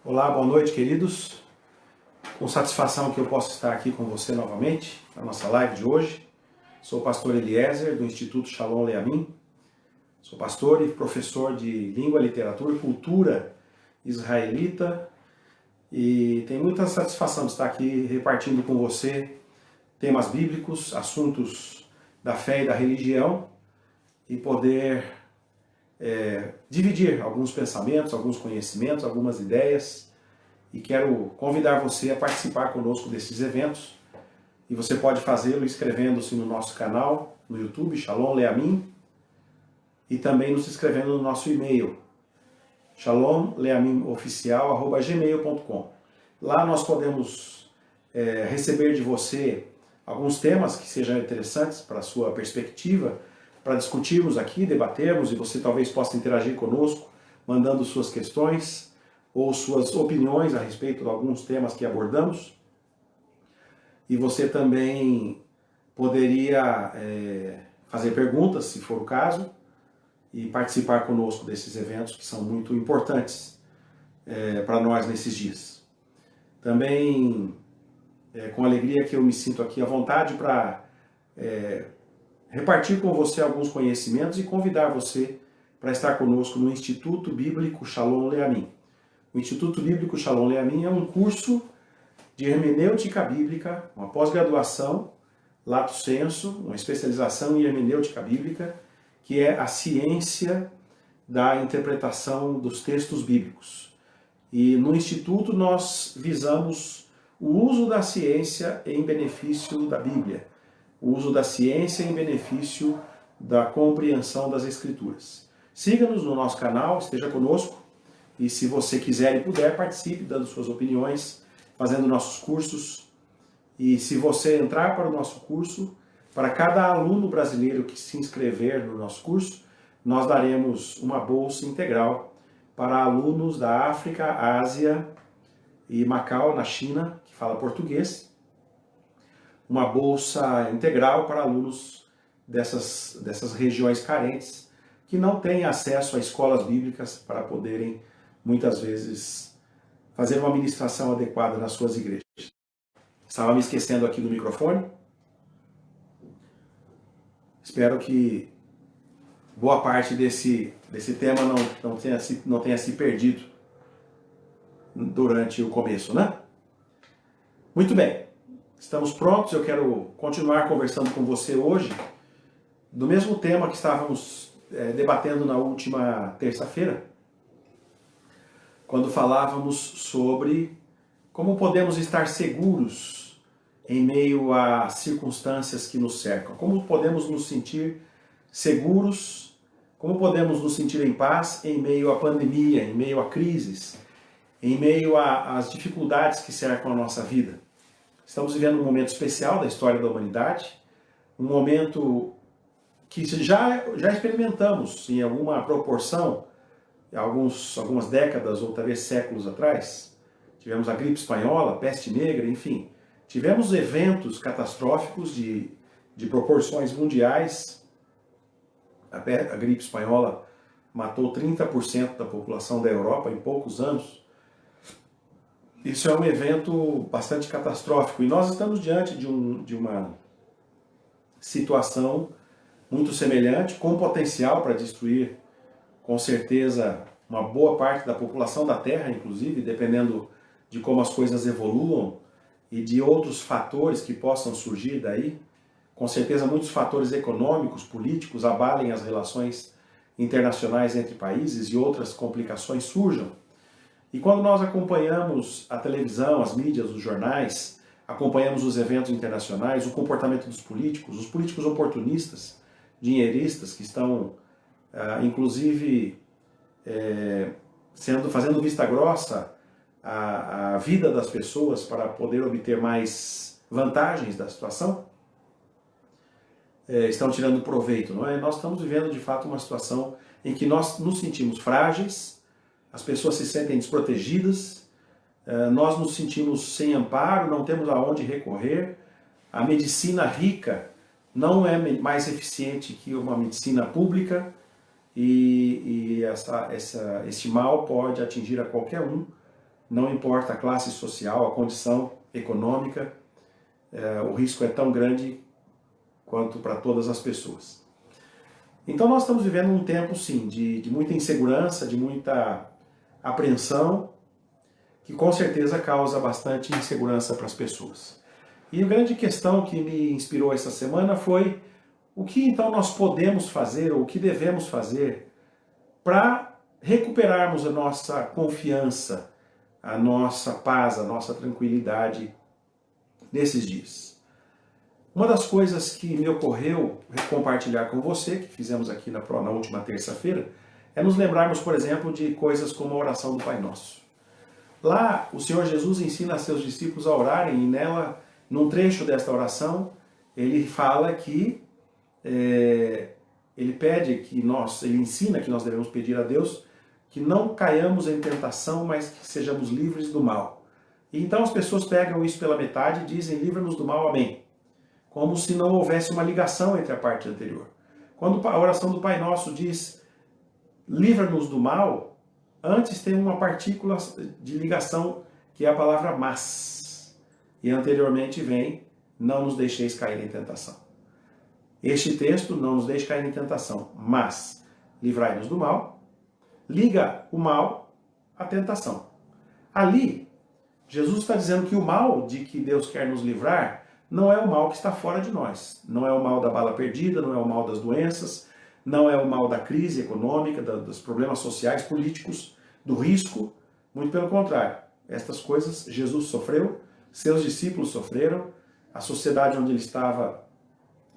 Olá, boa noite, queridos. Com satisfação que eu posso estar aqui com você novamente, na nossa live de hoje. Sou o pastor Eliezer, do Instituto Shalom Leamin. Sou pastor e professor de Língua, Literatura e Cultura israelita. E tenho muita satisfação de estar aqui repartindo com você temas bíblicos, assuntos da fé e da religião, e poder dividir alguns pensamentos, alguns conhecimentos, algumas ideias, e quero convidar você a participar conosco desses eventos, e você pode fazê-lo inscrevendo-se no nosso canal no YouTube, Shalom Leamin, e também nos inscrevendo no nosso e-mail, shalomleaminoficial@gmail.com. Lá nós podemos receber de você alguns temas que sejam interessantes para a sua perspectiva, para discutirmos aqui, debatermos, e você talvez possa interagir conosco, mandando suas questões ou suas opiniões a respeito de alguns temas que abordamos. E você também poderia fazer perguntas, se for o caso, e participar conosco desses eventos que são muito importantes para nós nesses dias. Também, com alegria que eu me sinto aqui à vontade para repartir com você alguns conhecimentos e convidar você para estar conosco no Instituto Bíblico Shalom Leamin. O Instituto Bíblico Shalom Leamin é um curso de hermenêutica bíblica, uma pós-graduação, lato sensu, uma especialização em hermenêutica bíblica, que é a ciência da interpretação dos textos bíblicos. E no Instituto nós visamos o uso da ciência em benefício da Bíblia, o uso da ciência em benefício da compreensão das Escrituras. Siga-nos no nosso canal, esteja conosco, e se você quiser e puder, participe dando suas opiniões, fazendo nossos cursos. E se você entrar para o nosso curso, para cada aluno brasileiro que se inscrever no nosso curso, nós daremos uma bolsa integral para alunos da África, Ásia e Macau, na China, que fala português. Uma bolsa integral para alunos dessas regiões carentes que não têm acesso a escolas bíblicas para poderem, muitas vezes, fazer uma ministração adequada nas suas igrejas. Estava me esquecendo aqui do microfone. Espero que boa parte desse tema não tenha se perdido durante o começo, né? Muito bem. Estamos prontos, eu quero continuar conversando com você hoje do mesmo tema que estávamos debatendo na última terça-feira, quando falávamos sobre como podemos estar seguros em meio a circunstâncias que nos cercam, como podemos nos sentir seguros, como podemos nos sentir em paz em meio à pandemia, em meio a crises, em meio às dificuldades que cercam a nossa vida. Estamos vivendo um momento especial da história da humanidade, um momento que já experimentamos em alguma proporção, algumas décadas ou talvez séculos atrás. Tivemos a gripe espanhola, a peste negra, enfim. Tivemos eventos catastróficos de proporções mundiais. A gripe espanhola matou 30% da população da Europa em poucos anos. Isso é um evento bastante catastrófico e nós estamos diante de uma situação muito semelhante, com potencial para destruir, com certeza, uma boa parte da população da Terra, inclusive, dependendo de como as coisas evoluam e de outros fatores que possam surgir daí. Com certeza, muitos fatores econômicos, políticos, abalem as relações internacionais entre países e outras complicações surjam. E quando nós acompanhamos a televisão, as mídias, os jornais, acompanhamos os eventos internacionais, o comportamento dos políticos, os políticos oportunistas, dinheiristas, que estão, inclusive, fazendo vista grossa à vida das pessoas para poder obter mais vantagens da situação, estão tirando proveito, não é? Nós estamos vivendo, de fato, uma situação em que nós nos sentimos frágeis, as pessoas se sentem desprotegidas, nós nos sentimos sem amparo, não temos aonde recorrer, a medicina rica não é mais eficiente que uma medicina pública e este mal pode atingir a qualquer um não importa a classe social, a condição econômica, o risco é tão grande quanto para todas as pessoas. Então nós estamos vivendo um tempo, sim, de muita insegurança, de muita apreensão, que com certeza causa bastante insegurança para as pessoas. E a grande questão que me inspirou essa semana foi o que então nós podemos fazer, ou o que devemos fazer, para recuperarmos a nossa confiança, a nossa paz, a nossa tranquilidade nesses dias. Uma das coisas que me ocorreu compartilhar com você, que fizemos aqui na última terça-feira, é nos lembrarmos, por exemplo, de coisas como a oração do Pai Nosso. Lá, o Senhor Jesus ensina a seus discípulos a orarem, e nela, num trecho desta oração, ele fala que, ele ensina que nós devemos pedir a Deus que não caiamos em tentação, mas que sejamos livres do mal. E então as pessoas pegam isso pela metade e dizem, livra-nos do mal, amém. Como se não houvesse uma ligação entre a parte anterior. Quando a oração do Pai Nosso diz, livra-nos do mal, antes tem uma partícula de ligação, que é a palavra mas. E anteriormente vem, não nos deixeis cair em tentação. Este texto não nos deixa cair em tentação, mas livrai-nos do mal, liga o mal à tentação. Ali, Jesus está dizendo que o mal de que Deus quer nos livrar não é o mal que está fora de nós. Não é o mal da bala perdida, não é o mal das doenças, não é o mal da crise econômica, dos problemas sociais, políticos, do risco. Muito pelo contrário. Estas coisas Jesus sofreu, seus discípulos sofreram, a sociedade onde ele estava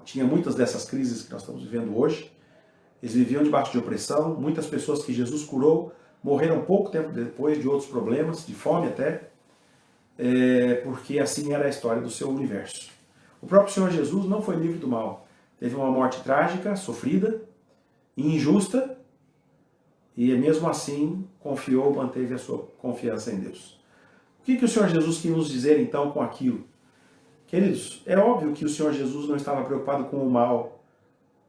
tinha muitas dessas crises que nós estamos vivendo hoje. Eles viviam debaixo de opressão, muitas pessoas que Jesus curou morreram pouco tempo depois de outros problemas, de fome até, porque assim era a história do seu universo. O próprio Senhor Jesus não foi livre do mal. Teve uma morte trágica, sofrida, injusta, e mesmo assim confiou, manteve a sua confiança em Deus. O que o Senhor Jesus quis nos dizer então com aquilo? Queridos, é óbvio que o Senhor Jesus não estava preocupado com o mal,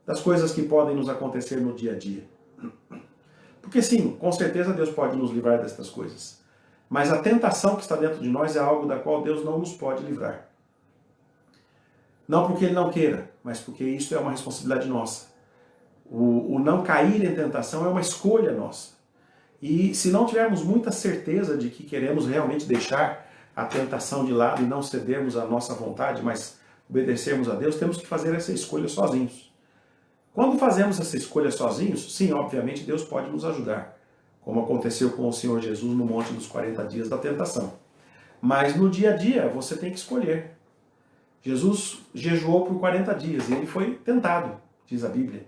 das coisas que podem nos acontecer no dia a dia. Porque sim, com certeza Deus pode nos livrar destas coisas. Mas a tentação que está dentro de nós é algo da qual Deus não nos pode livrar. Não porque Ele não queira, mas porque isso é uma responsabilidade nossa. O não cair em tentação é uma escolha nossa. E se não tivermos muita certeza de que queremos realmente deixar a tentação de lado e não cedermos à nossa vontade, mas obedecermos a Deus, temos que fazer essa escolha sozinhos. Quando fazemos essa escolha sozinhos, sim, obviamente Deus pode nos ajudar, como aconteceu com o Senhor Jesus no Monte dos 40 dias da tentação. Mas no dia a dia você tem que escolher. Jesus jejuou por 40 dias e ele foi tentado, diz a Bíblia,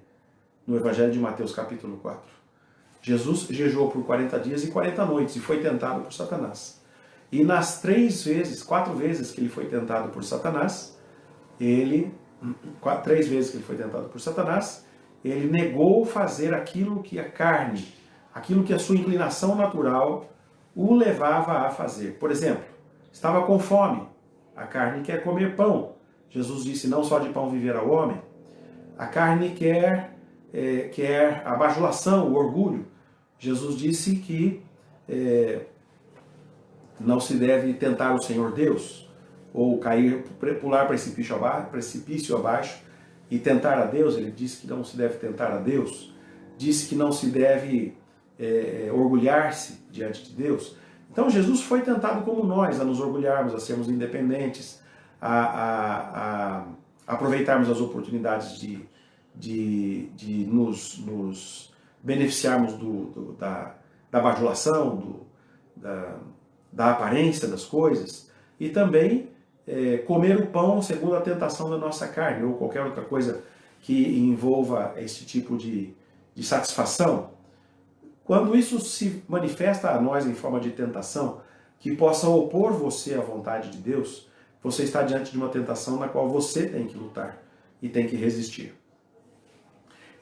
no Evangelho de Mateus capítulo 4. Jesus jejuou por 40 dias e 40 noites e foi tentado por Satanás. E nas 4 vezes que ele foi tentado por Satanás, ele negou fazer aquilo que a carne, aquilo que a sua inclinação natural o levava a fazer. Por exemplo, estava com fome, a carne quer comer pão. Jesus disse, não só de pão viverá o homem. A carne quer a bajulação, o orgulho. Jesus disse que não se deve tentar o Senhor Deus, ou pular precipício abaixo e tentar a Deus. Ele disse que não se deve tentar a Deus, disse que não se deve orgulhar-se diante de Deus. Então Jesus foi tentado como nós, a nos orgulharmos, a sermos independentes, a aproveitarmos as oportunidades de nos beneficiarmos da bajulação, da aparência das coisas, e também comer o pão segundo a tentação da nossa carne, ou qualquer outra coisa que envolva esse tipo de satisfação. Quando isso se manifesta a nós em forma de tentação, que possa opor você à vontade de Deus, você está diante de uma tentação na qual você tem que lutar e tem que resistir.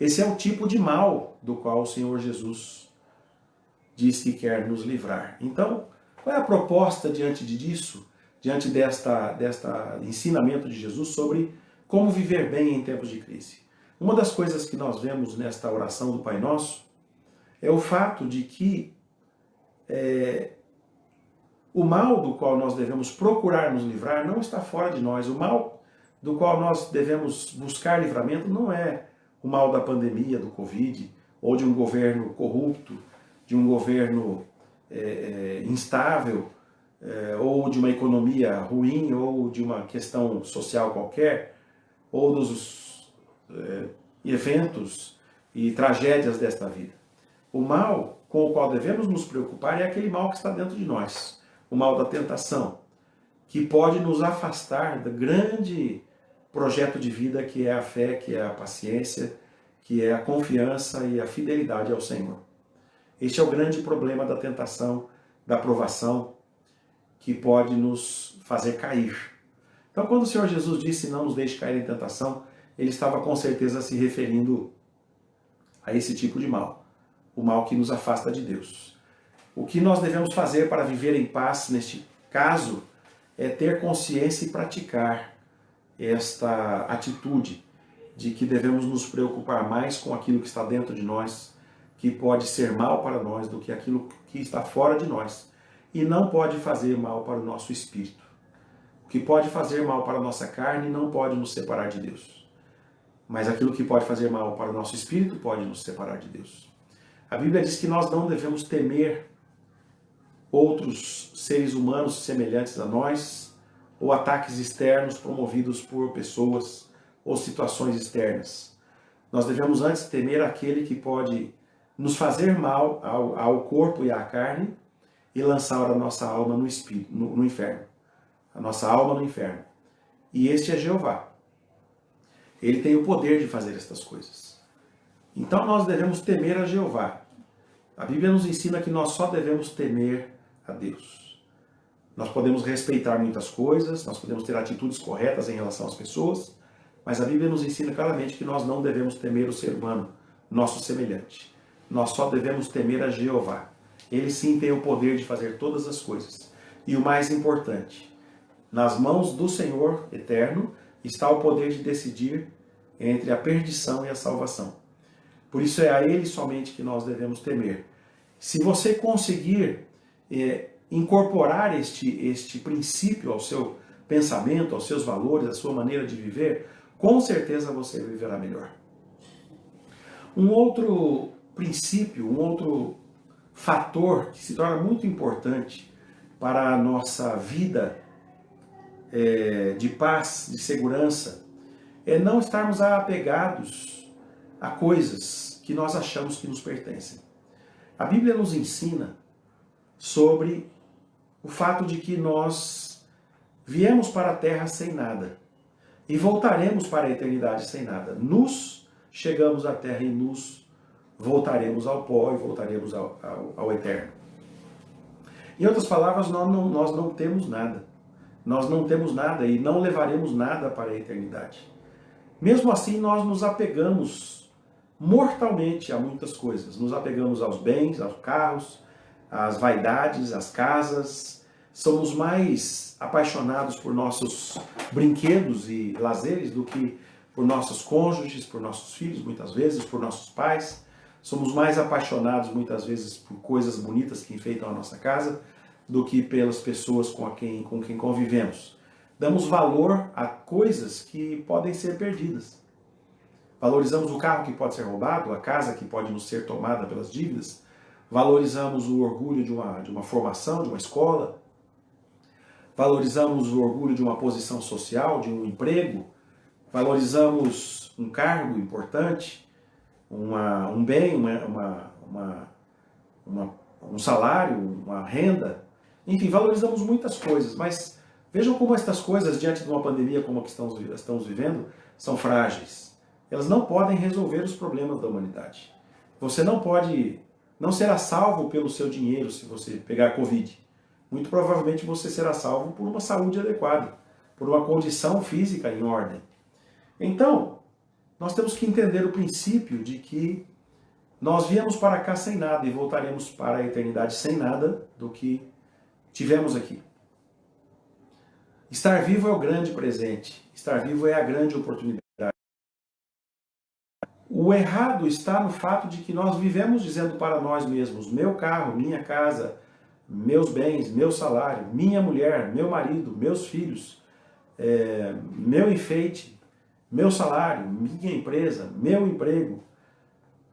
Esse é o tipo de mal do qual o Senhor Jesus diz que quer nos livrar. Então, qual é a proposta diante disso, diante desta ensinamento de Jesus sobre como viver bem em tempos de crise? Uma das coisas que nós vemos nesta oração do Pai Nosso é o fato de que O mal do qual nós devemos procurar nos livrar não está fora de nós. O mal do qual nós devemos buscar livramento não é o mal da pandemia, do Covid, ou de um governo corrupto, de um governo instável, ou de uma economia ruim, ou de uma questão social qualquer, ou dos eventos e tragédias desta vida. O mal com o qual devemos nos preocupar é aquele mal que está dentro de nós, o mal da tentação, que pode nos afastar do grande projeto de vida que é a fé, que é a paciência, que é a confiança e a fidelidade ao Senhor. Este é o grande problema da tentação, da provação, que pode nos fazer cair. Então, quando o Senhor Jesus disse não nos deixe cair em tentação, ele estava com certeza se referindo a esse tipo de mal, o mal que nos afasta de Deus. O que nós devemos fazer para viver em paz neste caso é ter consciência e praticar esta atitude de que devemos nos preocupar mais com aquilo que está dentro de nós, que pode ser mal para nós, do que aquilo que está fora de nós, e não pode fazer mal para o nosso espírito. O que pode fazer mal para a nossa carne não pode nos separar de Deus. Mas aquilo que pode fazer mal para o nosso espírito pode nos separar de Deus. A Bíblia diz que nós não devemos temer outros seres humanos semelhantes a nós, ou ataques externos promovidos por pessoas ou situações externas. Nós devemos antes temer aquele que pode nos fazer mal ao corpo e à carne e lançar a nossa alma no inferno. A nossa alma no inferno. E este é Jeová. Ele tem o poder de fazer estas coisas. Então nós devemos temer a Jeová. A Bíblia nos ensina que nós só devemos temer a Deus. Nós podemos respeitar muitas coisas, nós podemos ter atitudes corretas em relação às pessoas, mas a Bíblia nos ensina claramente que nós não devemos temer o ser humano, nosso semelhante. Nós só devemos temer a Jeová. Ele sim tem o poder de fazer todas as coisas. E o mais importante, nas mãos do Senhor eterno está o poder de decidir entre a perdição e a salvação. Por isso é a Ele somente que nós devemos temer. Se você conseguir incorporar este princípio ao seu pensamento, aos seus valores, à sua maneira de viver, com certeza você viverá melhor. Um outro princípio, um outro fator que se torna muito importante para a nossa vida de paz, de segurança, é não estarmos apegados a coisas que nós achamos que nos pertencem. A Bíblia nos ensina sobre o fato de que nós viemos para a Terra sem nada e voltaremos para a eternidade sem nada. Nos chegamos à Terra e nos voltaremos ao pó e voltaremos ao eterno. Em outras palavras, nós não temos nada. Nós não temos nada e não levaremos nada para a eternidade. Mesmo assim, nós nos apegamos mortalmente a muitas coisas. Nos apegamos aos bens, aos carros, às vaidades, às casas. Somos mais apaixonados por nossos brinquedos e lazeres do que por nossos cônjuges, por nossos filhos, muitas vezes, por nossos pais. Somos mais apaixonados, muitas vezes, por coisas bonitas que enfeitam a nossa casa do que pelas pessoas com quem convivemos. Damos valor a coisas que podem ser perdidas. Valorizamos o carro que pode ser roubado, a casa que pode nos ser tomada pelas dívidas. Valorizamos o orgulho de uma formação, de uma escola. Valorizamos o orgulho de uma posição social, de um emprego. Valorizamos um cargo importante, um bem, um salário, uma renda. Enfim, valorizamos muitas coisas, mas vejam como estas coisas, diante de uma pandemia como a que estamos vivendo, são frágeis. Elas não podem resolver os problemas da humanidade. Você não será salvo pelo seu dinheiro se você pegar Covid. Muito provavelmente você será salvo por uma saúde adequada, por uma condição física em ordem. Então, nós temos que entender o princípio de que nós viemos para cá sem nada e voltaremos para a eternidade sem nada do que tivemos aqui. Estar vivo é o grande presente. Estar vivo é a grande oportunidade. O errado está no fato de que nós vivemos dizendo para nós mesmos, meu carro, minha casa, meus bens, meu salário, minha mulher, meu marido, meus filhos, meu enfeite, meu salário, minha empresa, meu emprego,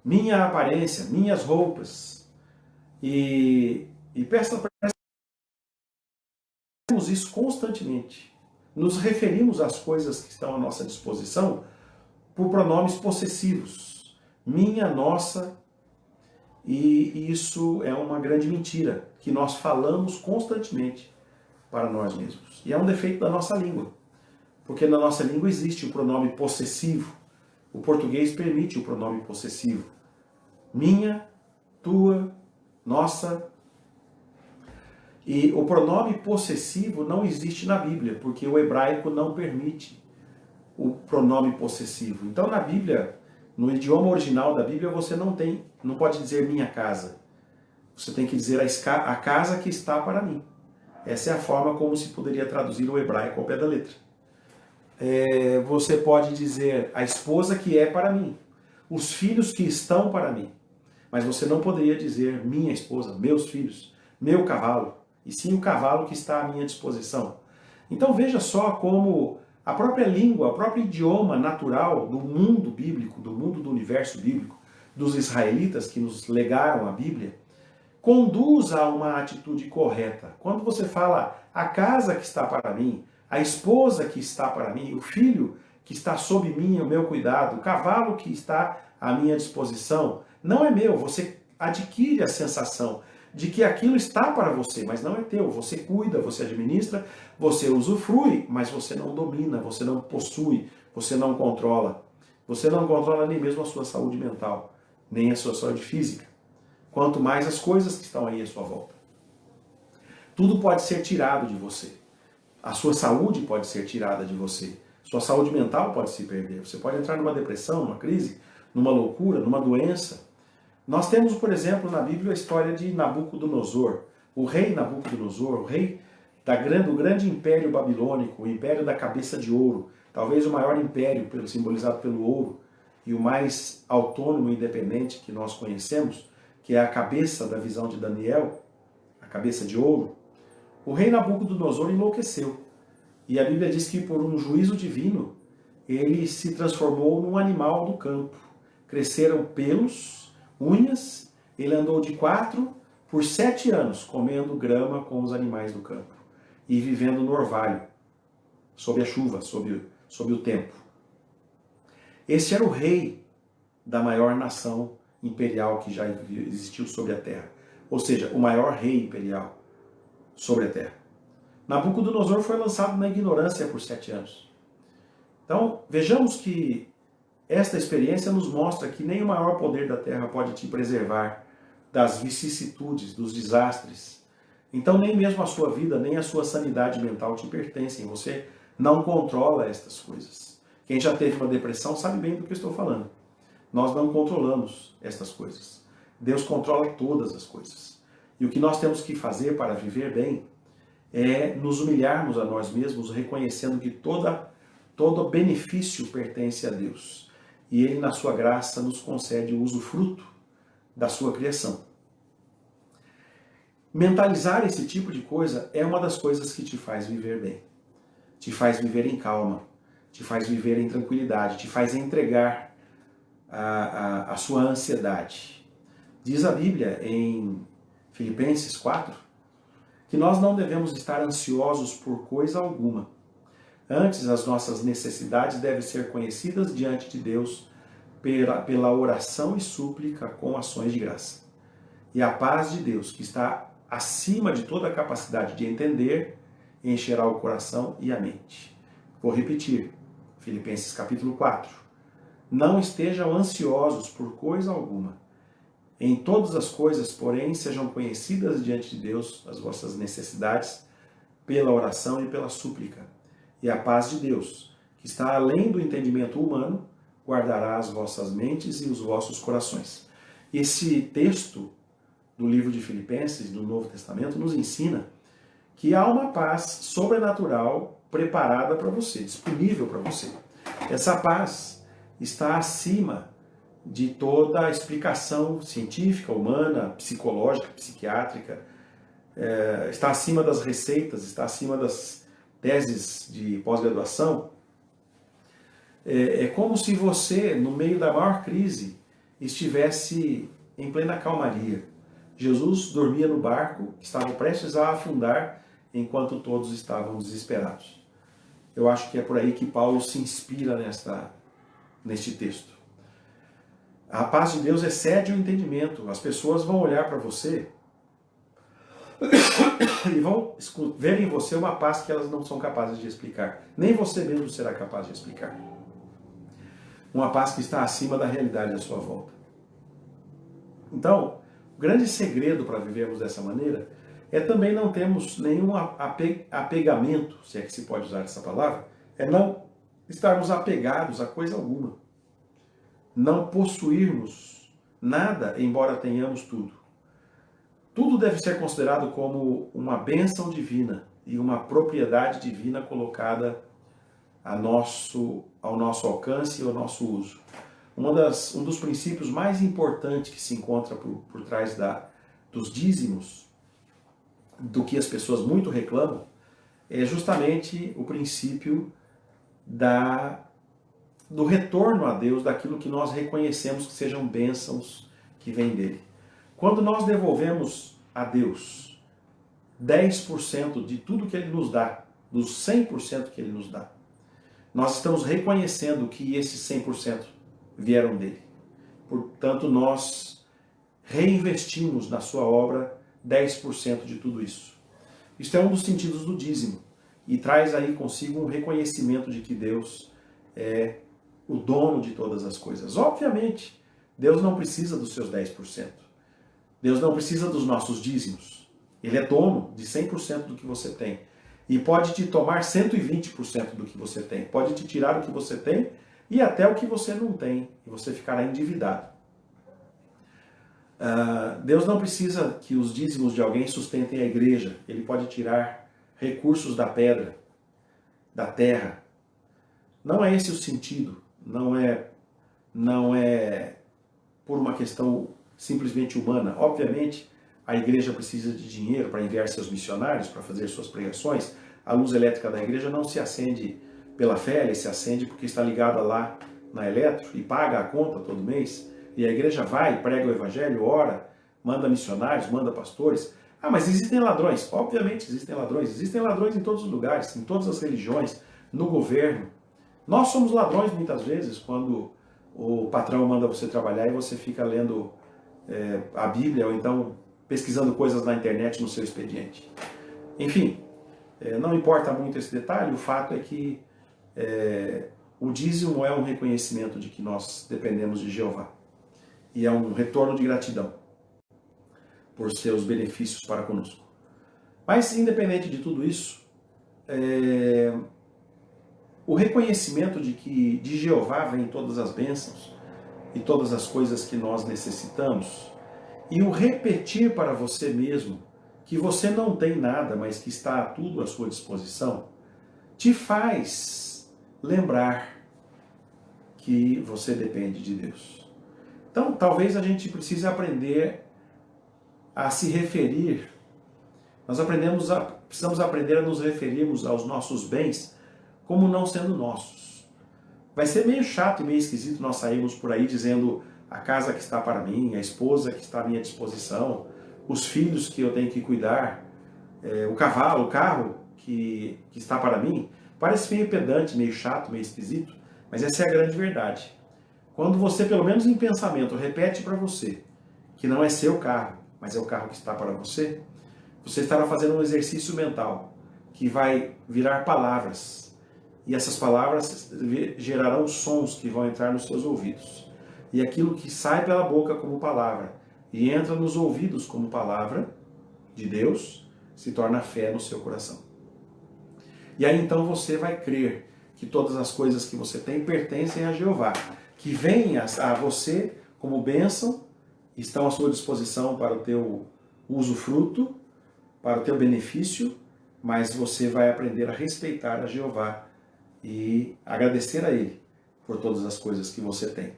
minha aparência, minhas roupas. E peçamos isso constantemente. Nos referimos às coisas que estão à nossa disposição por pronomes possessivos. Minha, nossa, e isso é uma grande mentira que nós falamos constantemente para nós mesmos. E é um defeito da nossa língua, porque na nossa língua existe o pronome possessivo. O português permite o pronome possessivo. Minha, tua, nossa. E o pronome possessivo não existe na Bíblia, porque o hebraico não permite o pronome possessivo. Então na Bíblia, no idioma original da Bíblia, você não pode dizer minha casa. Você tem que dizer a casa que está para mim. Essa é a forma como se poderia traduzir o hebraico ao pé da letra. Você pode dizer a esposa que é para mim, os filhos que estão para mim. Mas você não poderia dizer minha esposa, meus filhos, meu cavalo, e sim o cavalo que está à minha disposição. Então veja só como a própria língua, o próprio idioma natural do mundo bíblico, do mundo do universo bíblico, dos israelitas que nos legaram a Bíblia, conduz a uma atitude correta. Quando você fala a casa que está para mim, a esposa que está para mim, o filho que está sob mim, o meu cuidado, o cavalo que está à minha disposição, não é meu. Você adquire a sensação de que aquilo está para você, mas não é teu. Você cuida, você administra, você usufrui, mas você não domina, você não possui, você não controla. Você não controla nem mesmo a sua saúde mental, nem a sua saúde física. Quanto mais as coisas que estão aí à sua volta. Tudo pode ser tirado de você. A sua saúde pode ser tirada de você. Sua saúde mental pode se perder. Você pode entrar numa depressão, numa crise, numa loucura, numa doença. Nós temos, por exemplo, na Bíblia a história de Nabucodonosor. O rei Nabucodonosor, o rei do grande império babilônico, o império da cabeça de ouro, talvez o maior império simbolizado pelo ouro e o mais autônomo e independente que nós conhecemos, que é a cabeça da visão de Daniel, a cabeça de ouro. O rei Nabucodonosor enlouqueceu. E a Bíblia diz que por um juízo divino, ele se transformou num animal do campo. Cresceram pelos, unhas, ele andou de 4 por 7 anos comendo grama com os animais do campo e vivendo no orvalho, sob a chuva, sob o tempo. Esse era o rei da maior nação imperial que já existiu sobre a terra. Ou seja, o maior rei imperial sobre a terra. Nabucodonosor foi lançado na ignorância por 7 anos. Então, vejamos que esta experiência nos mostra que nem o maior poder da terra pode te preservar das vicissitudes, dos desastres. Então, nem mesmo a sua vida, nem a sua sanidade mental te pertencem. Você não controla estas coisas. Quem já teve uma depressão sabe bem do que eu estou falando. Nós não controlamos estas coisas. Deus controla todas as coisas. E o que nós temos que fazer para viver bem é nos humilharmos a nós mesmos, reconhecendo que todo benefício pertence a Deus. E Ele, na sua graça, nos concede o usufruto da sua criação. Mentalizar esse tipo de coisa é uma das coisas que te faz viver bem. Te faz viver em calma, te faz viver em tranquilidade, te faz entregar a sua ansiedade. Diz a Bíblia em Filipenses 4, que nós não devemos estar ansiosos por coisa alguma. Antes, as nossas necessidades devem ser conhecidas diante de Deus pela oração e súplica com ações de graça. E a paz de Deus, que está acima de toda a capacidade de entender, encherá o coração e a mente. Vou repetir, Filipenses capítulo 4. Não estejam ansiosos por coisa alguma. Em todas as coisas, porém, sejam conhecidas diante de Deus as vossas necessidades pela oração e pela súplica. E a paz de Deus, que está além do entendimento humano, guardará as vossas mentes e os vossos corações. Esse texto do livro de Filipenses, do Novo Testamento, nos ensina que há uma paz sobrenatural preparada para você, disponível para você. Essa paz está acima de toda a explicação científica, humana, psicológica, psiquiátrica. está acima das receitas, está acima das teses de pós-graduação. É como se você, no meio da maior crise, estivesse em plena calmaria. Jesus dormia no barco, estava prestes a afundar, enquanto todos estavam desesperados. Eu acho que é por aí que Paulo se inspira neste texto. A paz de Deus excede o entendimento. As pessoas vão olhar para você e vão ver em você uma paz que elas não são capazes de explicar. Nem você mesmo será capaz de explicar. Uma paz que está acima da realidade à sua volta. Então, o grande segredo para vivermos dessa maneira é também não termos nenhum apegamento, se é que se pode usar essa palavra, é não estarmos apegados a coisa alguma. Não possuirmos nada, embora tenhamos tudo. Tudo deve ser considerado como uma bênção divina e uma propriedade divina colocada ao nosso alcance e ao nosso uso. Um dos princípios mais importantes que se encontra por trás dos dízimos, do que as pessoas muito reclamam, é justamente o princípio do retorno a Deus daquilo que nós reconhecemos que sejam bênçãos que vêm dele. Quando nós devolvemos a Deus 10% de tudo que ele nos dá, dos 100% que ele nos dá, nós estamos reconhecendo que esses 100% vieram dele. Portanto, nós reinvestimos na sua obra 10% de tudo isso. Isto é um dos sentidos do dízimo e traz aí consigo um reconhecimento de que Deus é o dono de todas as coisas. Obviamente, Deus não precisa dos seus 10%. Deus não precisa dos nossos dízimos. Ele é dono de 100% do que você tem. E pode te tomar 120% do que você tem. Pode te tirar o que você tem e até o que você não tem. E você ficará endividado. Deus não precisa que os dízimos de alguém sustentem a igreja. Ele pode tirar recursos da pedra, da terra. Não é esse o sentido. Não é por uma questão simplesmente humana. Obviamente, a igreja precisa de dinheiro para enviar seus missionários, para fazer suas pregações. A luz elétrica da igreja não se acende pela fé, ela se acende porque está ligada lá na eletro e paga a conta todo mês. E a igreja vai, prega o evangelho, ora, manda missionários, manda pastores. Mas existem ladrões. Obviamente existem ladrões. Existem ladrões em todos os lugares, em todas as religiões, no governo. Nós somos ladrões muitas vezes quando o patrão manda você trabalhar e você fica lendo a Bíblia ou então pesquisando coisas na internet no seu expediente. Enfim, não importa muito esse detalhe, o fato é que o dízimo é um reconhecimento de que nós dependemos de Jeová. E é um retorno de gratidão por seus benefícios para conosco. Mas, independente de tudo isso, o reconhecimento de que de Jeová vem todas as bênçãos e todas as coisas que nós necessitamos, e o repetir para você mesmo que você não tem nada, mas que está tudo à sua disposição, te faz lembrar que você depende de Deus. Então, talvez a gente precise aprender a se referir. Nós precisamos aprender a nos referirmos aos nossos bens como não sendo nossos. Vai ser meio chato e meio esquisito nós sairmos por aí dizendo a casa que está para mim, a esposa que está à minha disposição, os filhos que eu tenho que cuidar, o cavalo, o carro que está para mim. Parece meio pedante, meio chato, meio esquisito, mas essa é a grande verdade. Quando você, pelo menos em pensamento, repete para você que não é seu carro, mas é o carro que está para você, você estará fazendo um exercício mental que vai virar palavras. E essas palavras gerarão sons que vão entrar nos seus ouvidos. E aquilo que sai pela boca como palavra e entra nos ouvidos como palavra de Deus, se torna fé no seu coração. E aí então você vai crer que todas as coisas que você tem pertencem a Jeová, que vêm a você como bênção, estão à sua disposição para o teu usufruto, para o teu benefício, mas você vai aprender a respeitar a Jeová e agradecer a Ele por todas as coisas que você tem.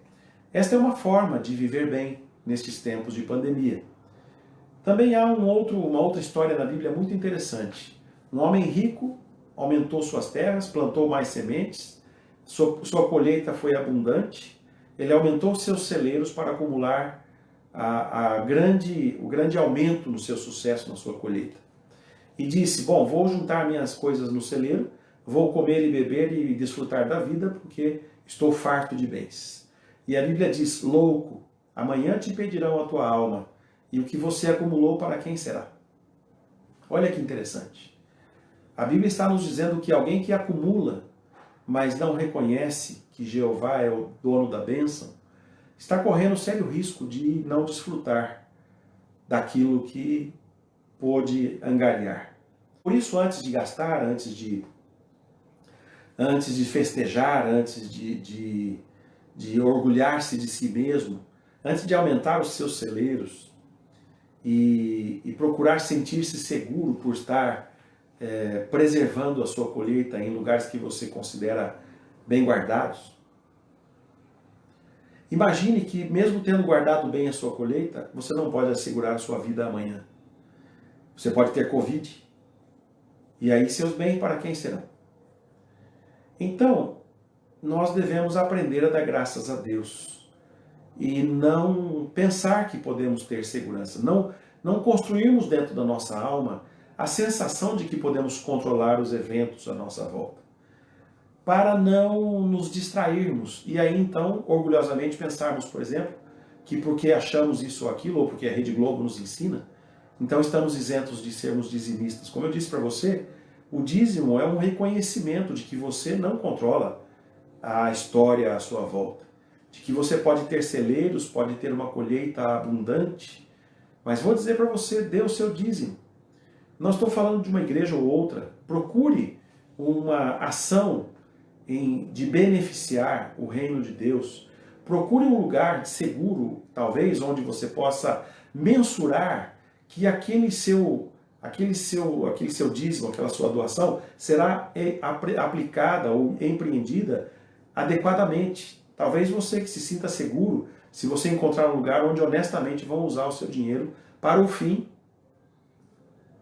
Esta é uma forma de viver bem nestes tempos de pandemia. Também há uma outra história na Bíblia muito interessante. Um homem rico aumentou suas terras, plantou mais sementes, sua colheita foi abundante, ele aumentou seus celeiros para acumular o grande aumento no seu sucesso na sua colheita. E disse, bom, vou juntar minhas coisas no celeiro, vou comer e beber e desfrutar da vida, porque estou farto de bens. E a Bíblia diz, louco, amanhã te pedirão a tua alma, e o que você acumulou para quem será? Olha que interessante. A Bíblia está nos dizendo que alguém que acumula, mas não reconhece que Jeová é o dono da bênção, está correndo sério risco de não desfrutar daquilo que pôde angariar. Por isso, antes de gastar, antes de festejar, antes de orgulhar-se de si mesmo, antes de aumentar os seus celeiros e procurar sentir-se seguro por estar preservando a sua colheita em lugares que você considera bem guardados, imagine que mesmo tendo guardado bem a sua colheita, você não pode assegurar a sua vida amanhã. Você pode ter Covid, e aí seus bens para quem serão? Então, nós devemos aprender a dar graças a Deus e não pensar que podemos ter segurança, não construirmos dentro da nossa alma a sensação de que podemos controlar os eventos à nossa volta, para não nos distrairmos e aí então orgulhosamente pensarmos, por exemplo, que porque achamos isso ou aquilo, ou porque a Rede Globo nos ensina, então estamos isentos de sermos dizimistas. Como eu disse para você, o dízimo é um reconhecimento de que você não controla a história à sua volta, de que você pode ter celeiros, pode ter uma colheita abundante, mas vou dizer para você, dê o seu dízimo. Não estou falando de uma igreja ou outra, procure uma ação de beneficiar o reino de Deus, procure um lugar seguro, talvez, onde você possa mensurar que aquele seu dízimo, aquela sua doação, será aplicada ou empreendida adequadamente. Talvez você que se sinta seguro se você encontrar um lugar onde honestamente vão usar o seu dinheiro para o fim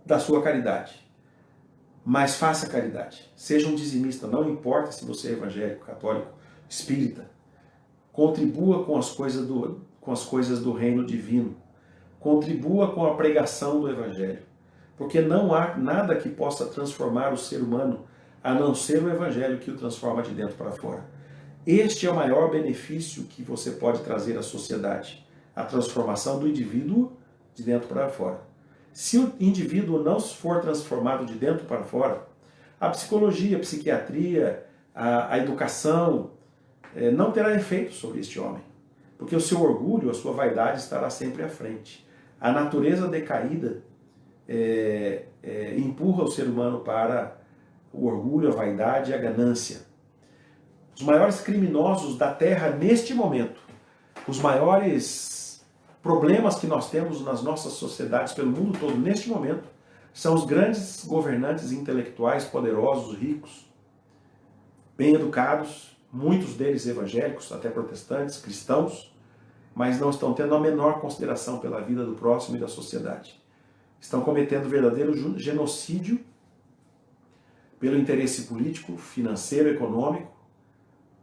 da sua caridade. Mas faça caridade. Seja um dizimista, não importa se você é evangélico, católico, espírita. Contribua com as coisas do reino divino. Contribua com a pregação do evangelho. Porque não há nada que possa transformar o ser humano a não ser o evangelho que o transforma de dentro para fora. Este é o maior benefício que você pode trazer à sociedade, a transformação do indivíduo de dentro para fora. Se o indivíduo não for transformado de dentro para fora, a psicologia, a psiquiatria, a educação não terá efeito sobre este homem, porque o seu orgulho, a sua vaidade estará sempre à frente. A natureza decaída empurra o ser humano para o orgulho, a vaidade e a ganância. Os maiores criminosos da Terra neste momento, os maiores problemas que nós temos nas nossas sociedades pelo mundo todo neste momento, são os grandes governantes intelectuais, poderosos, ricos, bem educados, muitos deles evangélicos, até protestantes, cristãos, mas não estão tendo a menor consideração pela vida do próximo e da sociedade. Estão cometendo verdadeiro genocídio pelo interesse político, financeiro, econômico,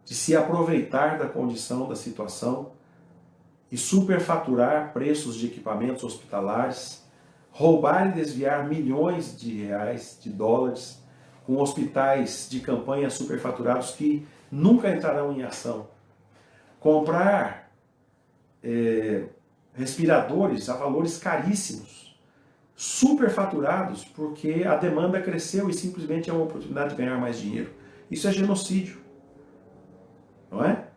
de se aproveitar da condição, da situação e superfaturar preços de equipamentos hospitalares, roubar e desviar milhões de reais, de dólares, com hospitais de campanha superfaturados que nunca entrarão em ação. Comprar respiradores a valores caríssimos, superfaturados, porque a demanda cresceu e simplesmente é uma oportunidade de ganhar mais dinheiro. Isso é genocídio, não é?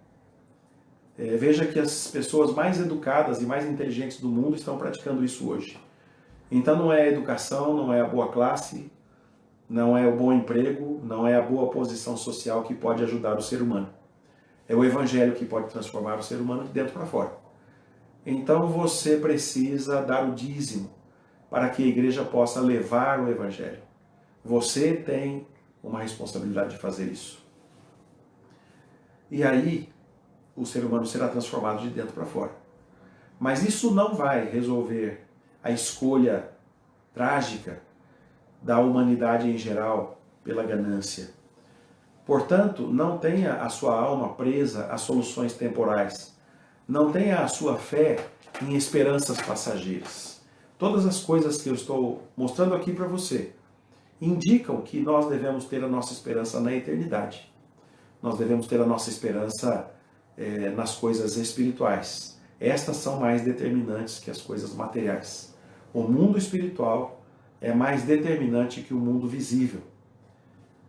Veja que as pessoas mais educadas e mais inteligentes do mundo estão praticando isso hoje. Então não é a educação, não é a boa classe, não é o bom emprego, não é a boa posição social que pode ajudar o ser humano. É o evangelho que pode transformar o ser humano de dentro para fora. Então você precisa dar o dízimo para que a igreja possa levar o evangelho. Você tem uma responsabilidade de fazer isso. E aí o ser humano será transformado de dentro para fora. Mas isso não vai resolver a escolha trágica da humanidade em geral pela ganância. Portanto, não tenha a sua alma presa a soluções temporais. Não tenha a sua fé em esperanças passageiras. Todas as coisas que eu estou mostrando aqui para você indicam que nós devemos ter a nossa esperança na eternidade. Nós devemos ter a nossa esperança nas coisas espirituais. Estas são mais determinantes que as coisas materiais. O mundo espiritual é mais determinante que o mundo visível.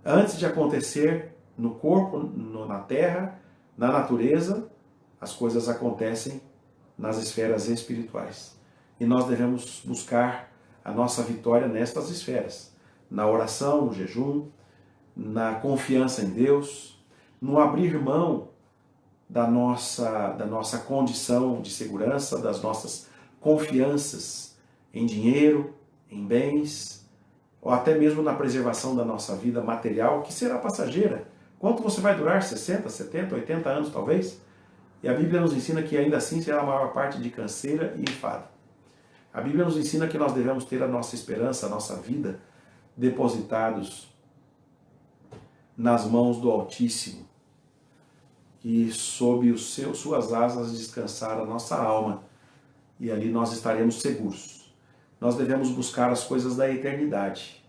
Antes de acontecer no corpo, na terra, na natureza, as coisas acontecem nas esferas espirituais. E nós devemos buscar a nossa vitória nestas esferas. Na oração, no jejum, na confiança em Deus, no abrir mão da nossa condição de segurança, das nossas confianças em dinheiro, em bens, ou até mesmo na preservação da nossa vida material, que será passageira. Quanto você vai durar? 60, 70, 80 anos talvez? E a Bíblia nos ensina que ainda assim será a maior parte de canseira e enfado. A Bíblia nos ensina que nós devemos ter a nossa esperança, a nossa vida, depositados nas mãos do Altíssimo, e sob suas asas descansar a nossa alma, e ali nós estaremos seguros. Nós devemos buscar as coisas da eternidade,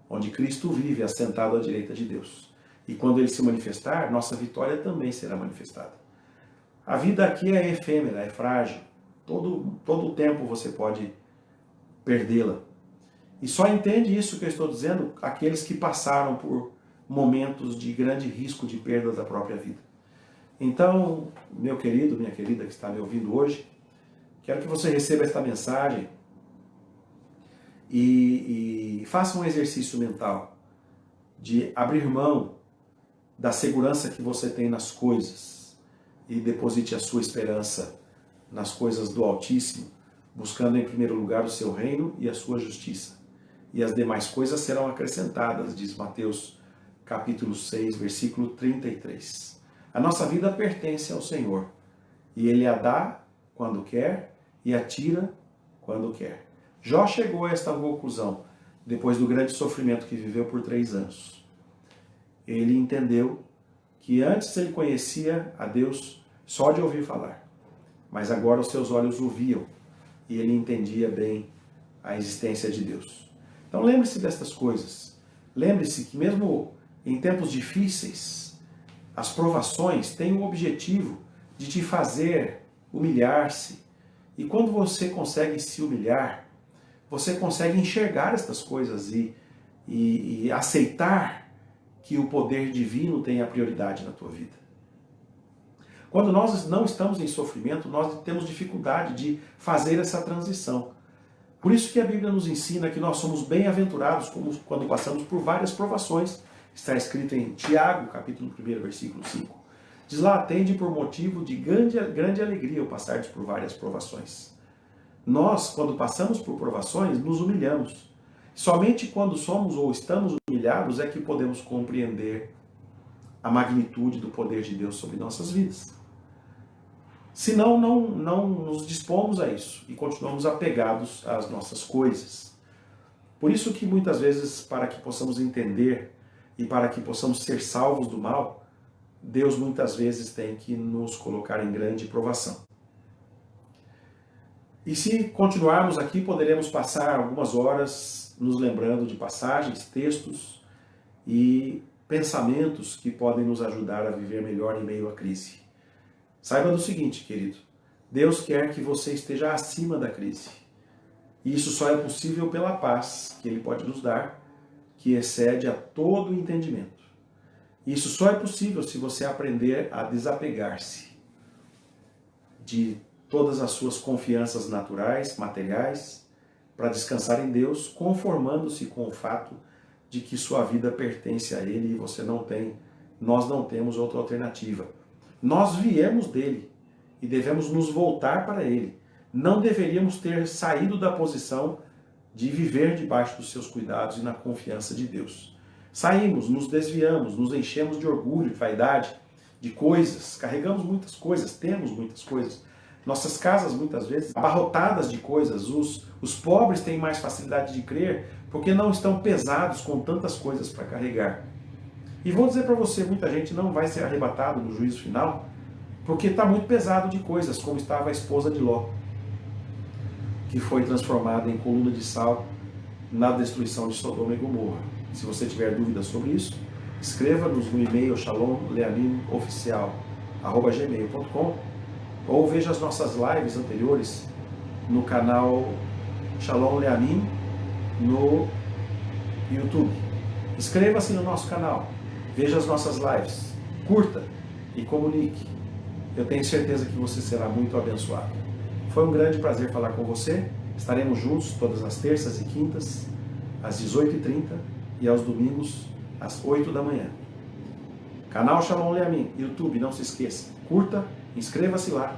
onde Cristo vive assentado à direita de Deus. E quando Ele se manifestar, nossa vitória também será manifestada. A vida aqui é efêmera, é frágil. Todo o tempo você pode perdê-la. E só entende isso que eu estou dizendo aqueles que passaram por momentos de grande risco de perda da própria vida. Então, meu querido, minha querida que está me ouvindo hoje, quero que você receba esta mensagem e faça um exercício mental de abrir mão da segurança que você tem nas coisas e deposite a sua esperança nas coisas do Altíssimo, buscando em primeiro lugar o seu reino e a sua justiça. E as demais coisas serão acrescentadas, diz Mateus capítulo 6, versículo 33. A nossa vida pertence ao Senhor, e Ele a dá quando quer e a tira quando quer. Jó chegou a esta conclusão depois do grande sofrimento que viveu por 3 anos. Ele entendeu que antes ele conhecia a Deus só de ouvir falar, mas agora os seus olhos o viam e ele entendia bem a existência de Deus. Então lembre-se destas coisas. Lembre-se que mesmo em tempos difíceis, as provações têm o objetivo de te fazer humilhar-se. E quando você consegue se humilhar, você consegue enxergar estas coisas e aceitar que o poder divino tem a prioridade na tua vida. Quando nós não estamos em sofrimento, nós temos dificuldade de fazer essa transição. Por isso que a Bíblia nos ensina que nós somos bem-aventurados quando passamos por várias provações. Está escrito em Tiago, capítulo 1, versículo 5. Diz lá, tende por motivo de grande alegria o passardes por várias provações. Nós, quando passamos por provações, nos humilhamos. Somente quando somos ou estamos humilhados é que podemos compreender a magnitude do poder de Deus sobre nossas vidas. Senão, não nos dispomos a isso e continuamos apegados às nossas coisas. Por isso que muitas vezes, para que possamos entender e para que possamos ser salvos do mal, Deus muitas vezes tem que nos colocar em grande provação. E se continuarmos aqui, poderemos passar algumas horas nos lembrando de passagens, textos e pensamentos que podem nos ajudar a viver melhor em meio à crise. Saiba do seguinte, querido, Deus quer que você esteja acima da crise. E isso só é possível pela paz que Ele pode nos dar, que excede a todo entendimento. Isso só é possível se você aprender a desapegar-se de todas as suas confianças naturais, materiais, para descansar em Deus, conformando-se com o fato de que sua vida pertence a Ele e nós não temos outra alternativa. Nós viemos dele e devemos nos voltar para Ele. Não deveríamos ter saído da posição de viver debaixo dos seus cuidados e na confiança de Deus. Saímos, nos desviamos, nos enchemos de orgulho, de vaidade, de coisas, carregamos muitas coisas, temos muitas coisas, Nossas casas, muitas vezes, abarrotadas de coisas. Os pobres têm mais facilidade de crer porque não estão pesados com tantas coisas para carregar. E vou dizer para você, muita gente não vai ser arrebatado no juízo final porque está muito pesado de coisas, como estava a esposa de Ló, que foi transformada em coluna de sal na destruição de Sodoma e Gomorra. Se você tiver dúvidas sobre isso, escreva-nos no e-mail shalomleamin.oficial@gmail.com ou veja as nossas lives anteriores no canal Shalom Leamin no YouTube. Inscreva-se no nosso canal, veja as nossas lives, curta e comunique. Eu tenho certeza que você será muito abençoado. Foi um grande prazer falar com você. Estaremos juntos todas as terças e quintas, às 18h30 e aos domingos, às 8 da manhã. Canal Shalom Leamin, YouTube, não se esqueça. Curta, inscreva-se lá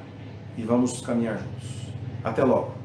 e vamos caminhar juntos. Até logo!